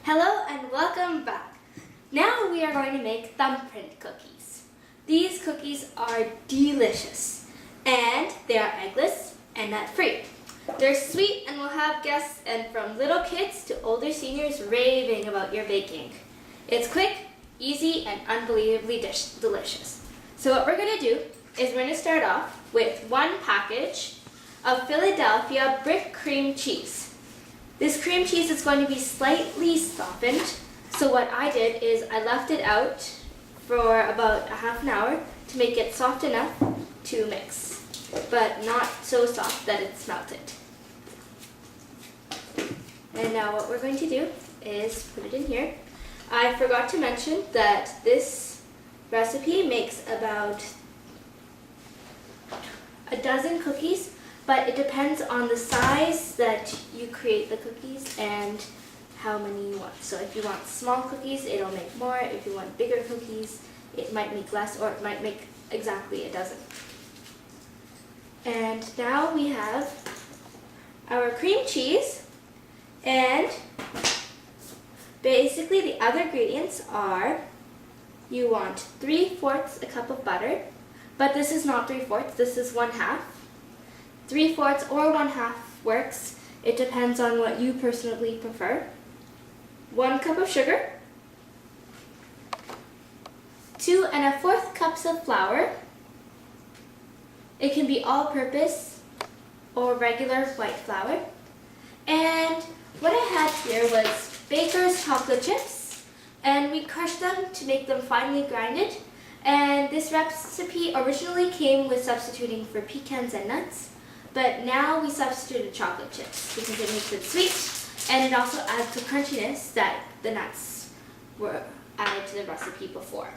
Hello and welcome back. Now we are going to make thumbprint cookies. These cookies are delicious and they are eggless and nut-free. They're sweet and will have guests and from little kids to older seniors raving about your baking. It's quick, easy, and unbelievably delicious. So what we're going to do is we're going to start off with one package of Philadelphia brick cream cheese. This cream cheese is going to be slightly softened, so what I did is I left it out for about a half an hour to make it soft enough to mix, but not so soft that it's melted. And now what we're going to do is put it in here. I forgot to mention that this recipe makes about a dozen cookies, but it depends on the size that you create the cookies and how many you want. So if you want small cookies, it'll make more. If you want bigger cookies, it might make less, or it might make exactly a dozen. And now we have our cream cheese, and basically the other ingredients are, you want 3/4 a cup of butter, but this is not 3/4, this is 1/2. 3/4 or 1/2 works. It depends on what you personally prefer. 1 cup of sugar, 2 1/4 cups of flour. It can be all-purpose or regular white flour. And what I had here was Baker's chocolate chips, and we crushed them to make them finely grinded. And this recipe originally came with substituting for pecans and nuts, but now we substituted chocolate chips because it makes it sweet, and it also adds the crunchiness that the nuts were added to the recipe before.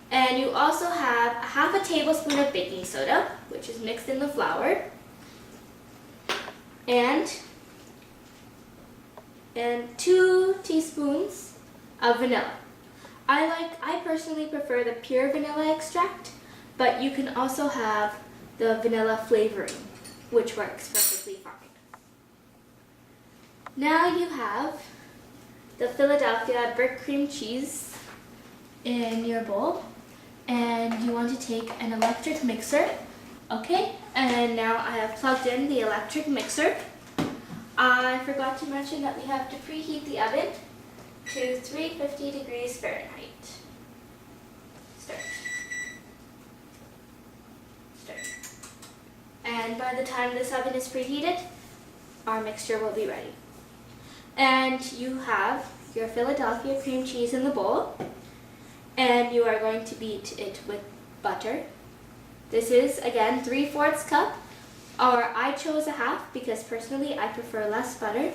And you also have 1/2 tablespoon of baking soda, which is mixed in the flour, and 2 teaspoons of vanilla. I personally prefer the pure vanilla extract, but you can also have the vanilla flavoring, which works perfectly fine. Now you have the Philadelphia brick cream cheese in your bowl, and you want to take an electric mixer. Okay, and now I have plugged in the electric mixer. I forgot to mention that we have to preheat the oven to 350 degrees Fahrenheit. Start. And by the time this oven is preheated, our mixture will be ready. And you have your Philadelphia cream cheese in the bowl, and you are going to beat it with butter. This is, again, 3/4 cup, or I chose 1/2 because personally I prefer less butter,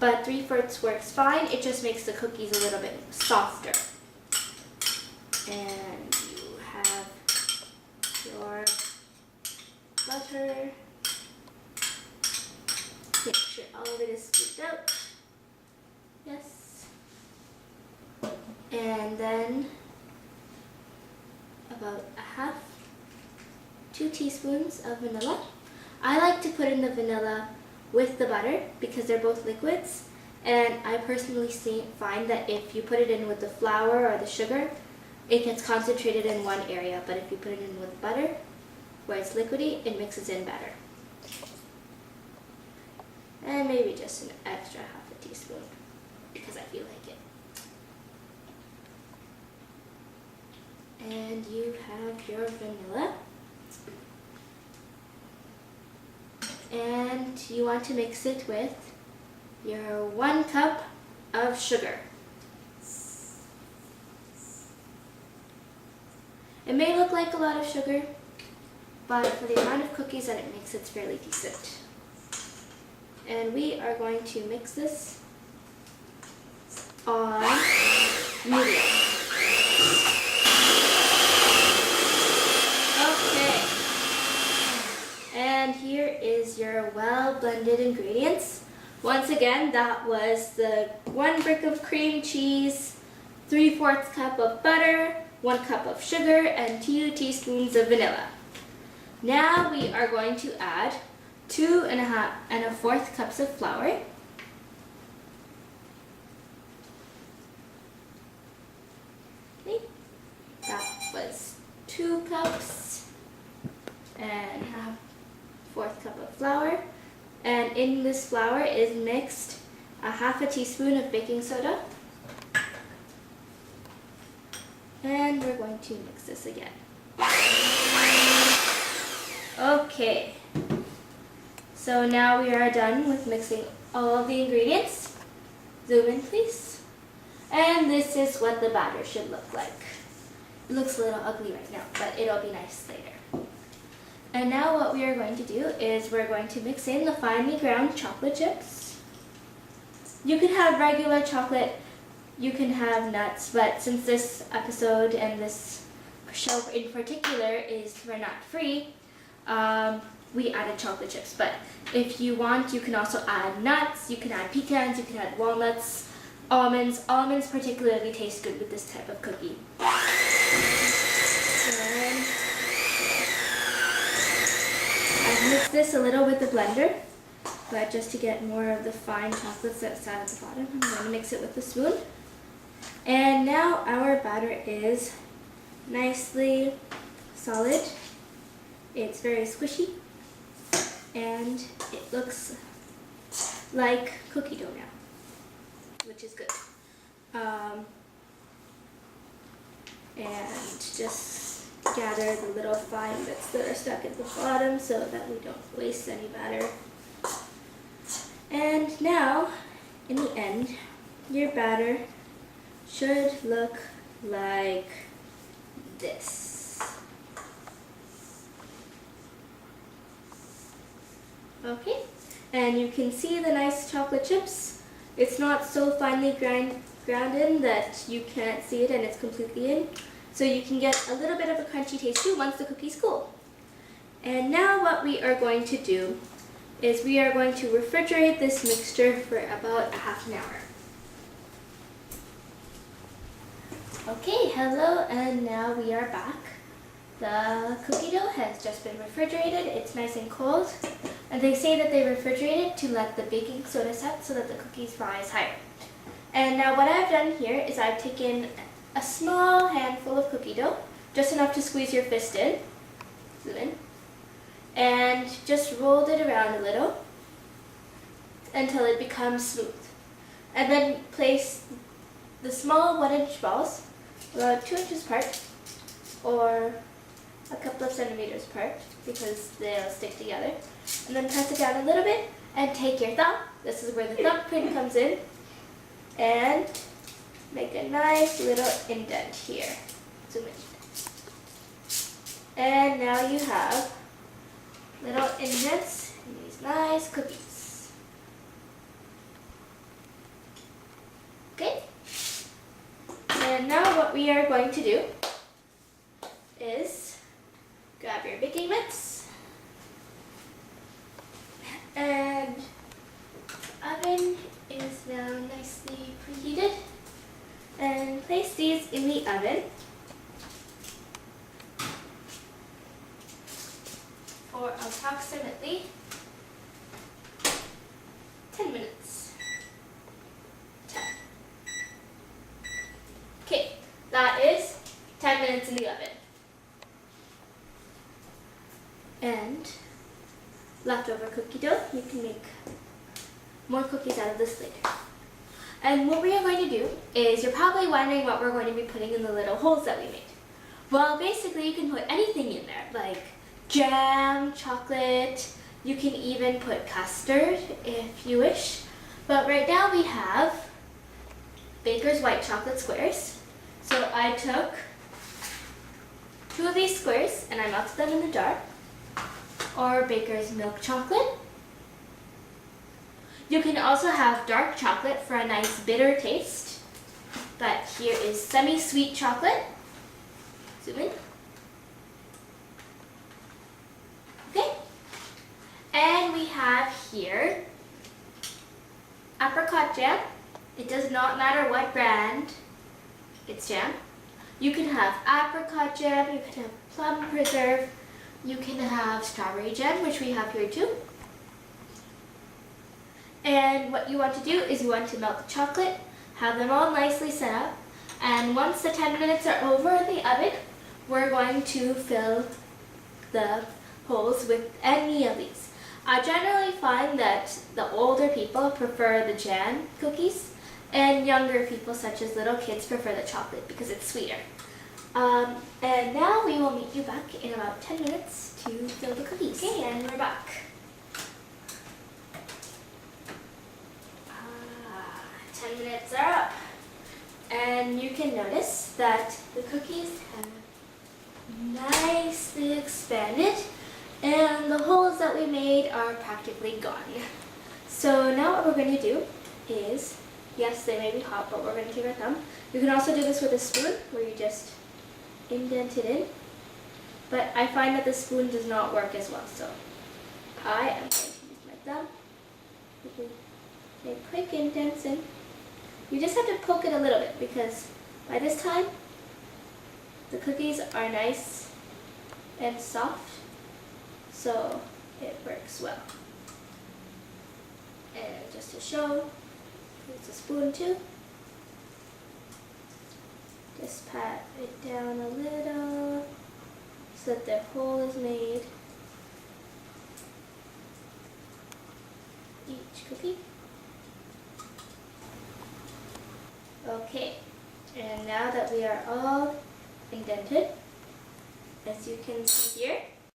but 3/4 works fine. It just makes the cookies a little bit softer. And you have your butter. Make sure all of it is scooped out. Yes. And then about 2 teaspoons of vanilla. I like to put in the vanilla with the butter because they're both liquids, and I personally find that if you put it in with the flour or the sugar, it gets concentrated in one area, but if you put it in with butter, where it's liquidy, it mixes in better. And maybe just an extra 1/2 teaspoon because I feel like it. And you have your vanilla. And you want to mix it with your 1 cup of sugar. It may look like a lot of sugar, but for the amount of cookies that it makes, it's fairly decent. And we are going to mix this on medium. Okay. And here is your well-blended ingredients. Once again, that was the 1 brick of cream cheese, 3/4 cup of butter, 1 cup of sugar, and 2 teaspoons of vanilla. Now we are going to add 2 1/4 cups of flour, 2 cups and a 1/4 cup of flour. And in this flour is mixed a 1/2 teaspoon of baking soda. And we're going to mix this again. Okay. So now we are done with mixing all of the ingredients. Zoom in, please. And this is what the batter should look like. It looks a little ugly right now, but it'll be nice later. And now what we are going to do is we're going to mix in the finely ground chocolate chips. You can have regular chocolate, you can have nuts, but since this episode and this show in particular is for nut-free, we added chocolate chips. But if you want, you can also add nuts, you can add pecans, you can add walnuts, almonds. Almonds particularly taste good with this type of cookie. And I've mixed this a little with the blender, but just to get more of the fine chocolates that's at the bottom, I'm going to mix it with the spoon. And now our batter is nicely solid. It's very squishy, and it looks like cookie dough now, which is good. And just gather the little fine bits that are stuck at the bottom so that we don't waste any batter. And now, in the end, your batter should look like this. Okay, and you can see the nice chocolate chips. It's not so finely ground in that you can't see it and it's completely in. So you can get a little bit of a crunchy taste too once the cookie's cool. And now what we are going to do is we are going to refrigerate this mixture for about ½ an hour. Okay, hello, and now we are back. The cookie dough has just been refrigerated. It's nice and cold. And they say that they refrigerate it to let the baking soda set so that the cookies rise higher. And now what I've done here is I've taken a small handful of cookie dough, just enough to squeeze your fist in, zoom in, and just rolled it around a little until it becomes smooth. And then place the small 1-inch balls about 2 inches apart, or a couple of centimeters apart, because they'll stick together. And then press it down a little bit and take your thumb. This is where the thumbprint comes in. And make a nice little indent here. Zoom in. And now you have little indents in these nice cookies. Okay? And now what we are going to do is grab your baking mix, and the oven is now nicely preheated, and place these in the oven for approximately 10 minutes. 10. Okay, that is 10 minutes in the oven. And leftover cookie dough, you can make more cookies out of this later. And what we are going to do is, you're probably wondering what we're going to be putting in the little holes that we made. Well, basically you can put anything in there, like jam, chocolate, you can even put custard if you wish. But right now we have Baker's white chocolate squares. So I took 2 of these squares and I melted them in the jar. Or Baker's milk chocolate. You can also have dark chocolate for a nice bitter taste. But here is semi-sweet chocolate. Zoom in. Okay. And we have here apricot jam. It does not matter what brand, it's jam. You can have apricot jam, you can have plum preserve, you can have strawberry jam, which we have here too. And what you want to do is you want to melt the chocolate, have them all nicely set up, and once the 10 minutes are over in the oven, we're going to fill the holes with any of these. I generally find that the older people prefer the jam cookies, and younger people, such as little kids, prefer the chocolate because it's sweeter. And now we will meet you back in about 10 minutes to fill the cookies. Okay, and we're back. 10 minutes are up. And you can notice that the cookies have nicely expanded and the holes that we made are practically gone. So now what we're going to do is, yes, they may be hot, but we're going to take our thumb. You can also do this with a spoon where you just indent it in. But I find that the spoon does not work as well, so I am going to use my thumb. You can make quick indents in. You just have to poke it a little bit because by this time the cookies are nice and soft, so it works well. And just to show, use a spoon too. Just pat it down a little so that the hole is made. Each cookie. Okay, and now that we are all indented, as you can see here,